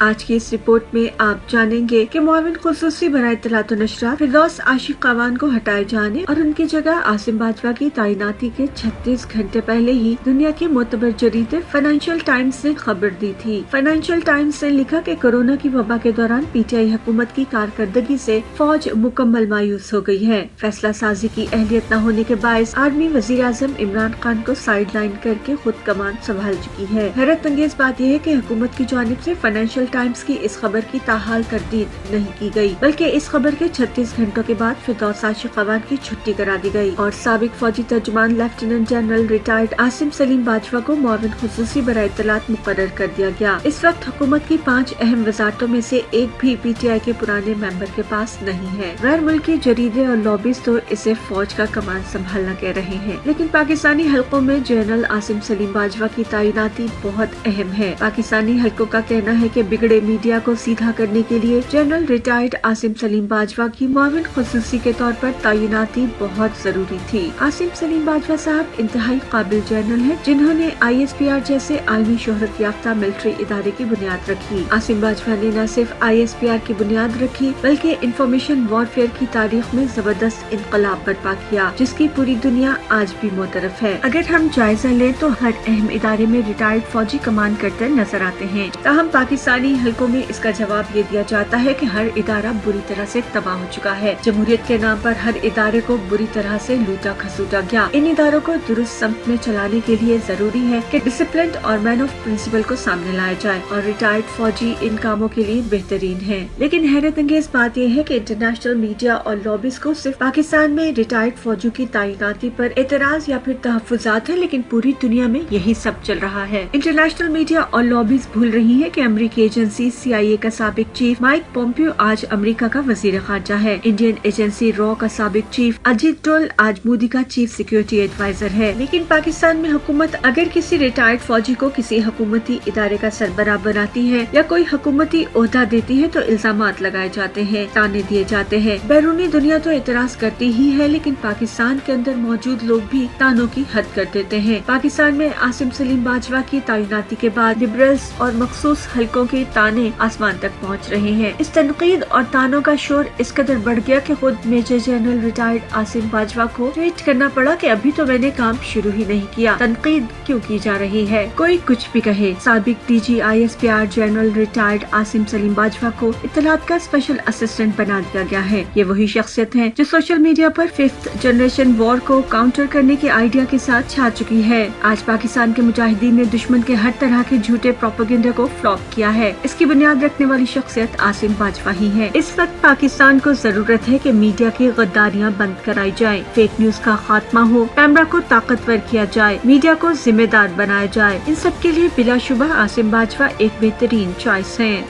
آج کی اس رپورٹ میں آپ جانیں گے کہ معاون خصوصی برائے اطلاعات و نشریات فردوس عاشق قوان کو ہٹائے جانے اور ان کی جگہ عاصم باجوہ کی تعیناتی کے 36 گھنٹے پہلے ہی دنیا کے معتبر جریدے فائنینشیل ٹائمز نے خبر دی تھی۔ فائنینشیل ٹائمز نے لکھا کہ کورونا کی وبا کے دوران پی ٹی آئی حکومت کی کارکردگی سے فوج مکمل مایوس ہو گئی ہے۔ فیصلہ سازی کی اہلیت نہ ہونے کے باعث آرمی وزیر اعظم عمران خان کو سائیڈ لائن کر کے خود کمان سنبھال چکی ہے۔ حیرت انگیز بات یہ ہے کہ حکومت کی جانب سے فائنینشیل ٹائمز کی اس خبر کی تاحال تردید نہیں کی گئی، بلکہ اس خبر کے 36 گھنٹوں کے بعد فردوس عاشق قوان کی چھٹی کرا دی گئی اور سابق فوجی ترجمان lieutenant general retired Asim Saleem Bajwa کو معاون خصوصی برائے اطلاعات مقرر کر دیا گیا۔ اس وقت حکومت کی 5 اہم وزارتوں میں سے ایک بھی پی ٹی آئی کے پرانے ممبر کے پاس نہیں ہے۔ غیر ملکی جریدے اور لابیز تو اسے فوج کا کمان سنبھالنا کہہ رہے ہیں، لیکن پاکستانی حلقوں میں جنرل عاصم سلیم باجوہ کی تعیناتی بہت اہم ہے۔ پاکستانی حلقوں کا کہنا ہے کہ بگڑے میڈیا کو سیدھا کرنے کے لیے جنرل ریٹائرڈ عاصم سلیم باجوہ کی معاون خصوصی کے طور پر تعیناتی بہت ضروری تھی۔ عاصم سلیم باجوہ صاحب انتہائی قابل جنرل ہیں، جنہوں نے آئی ایس پی آر جیسے عالمی شہرت یافتہ ملٹری ادارے کی بنیاد رکھی۔ عاصم باجوہ نے نہ صرف آئی ایس پی آر کی بنیاد رکھی بلکہ انفارمیشن وارفیئر کی تاریخ میں زبردست انقلاب برپا کیا، جس کی پوری دنیا آج بھی معترف ہے۔ اگر ہم جائزہ لیں تو ہر اہم ادارے میں ریٹائرڈ فوجی کمان کرتے نظر آتے ہیں، تاہم پاکستانی حلقوں میں اس کا جواب یہ دیا جاتا ہے کہ ہر ادارہ بری طرح سے تباہ ہو چکا ہے۔ جمہوریت کے نام پر ہر ادارے کو بری طرح سے لوٹا کھسوٹا گیا۔ ان اداروں کو درست سمت میں چلانے کے لیے ضروری ہے کہ ڈسپلنڈ اور مین آف پرنسپل کو سامنے لایا جائے، اور ریٹائرڈ فوجی ان کاموں کے لیے بہترین ہیں۔ لیکن حیرت انگیز بات یہ ہے کہ انٹرنیشنل میڈیا اور لابیز کو صرف پاکستان میں ریٹائرڈ فوجیوں کی تعیناتی پر اعتراض یا پھر تحفظات ہیں، لیکن پوری دنیا میں یہی سب چل رہا ہے۔ انٹرنیشنل میڈیا اور لابیز بھول رہی ہے کہ امریکی ایجنسی سی آئی اے کا سابق چیف مائک پومپیو آج امریکہ کا وزیر خارجہ ہے۔ انڈین ایجنسی را کا سابق چیف اجیت ڈول آج مودی کا چیف سیکیورٹی ایڈوائزر ہے۔ لیکن پاکستان میں حکومت اگر کسی ریٹائرڈ فوجی کو کسی حکومتی ادارے کا سربراہ بناتی ہے یا کوئی حکومتی عہدہ دیتی ہے تو الزامات لگائے جاتے ہیں، تانے دیے جاتے ہیں۔ بیرونی دنیا تو اعتراض کرتی ہی ہے، لیکن پاکستان کے اندر موجود لوگ بھی تانوں کی حد کر دیتے ہیں۔ پاکستان میں عاصم سلیم باجوہ کی تعیناتی کے بعد لبرلز اور مخصوص حلقوں کے تانے آسمان تک پہنچ رہے ہیں۔ اس تنقید اور تانوں کا شور اس قدر بڑھ گیا کہ خود major general retired Asim Bajwa کو ٹویٹ کرنا پڑا کہ ابھی تو میں نے کام شروع ہی نہیں کیا، تنقید کیوں کی جا رہی ہے؟ کوئی کچھ بھی کہے، سابق D G I S P R general retired Asim Saleem Bajwa کو اطلاعات کا اسپیشل اسسٹنٹ بنا دیا گیا ہے۔ یہ وہی شخصیت ہے جو سوشل میڈیا پر 5th جنریشن وار کو کاؤنٹر کرنے کے آئیڈیا کے ساتھ چھا چکی ہے۔ آج پاکستان کے مجاہدین نے دشمن کے ہر طرح کے جھوٹے پروپیگنڈا کو فلاپ کیا ہے۔ اس کی بنیاد رکھنے والی شخصیت عاصم باجوہ ہی ہے۔ اس وقت پاکستان کو ضرورت ہے کہ میڈیا کی غداریاں بند کرائی جائیں، فیک نیوز کا خاتمہ ہو، کیمرہ کو طاقتور کیا جائے، میڈیا کو ذمہ دار بنایا جائے۔ ان سب کے لیے بلا شبہ عاصم باجوہ ایک بہترین چوائس ہیں۔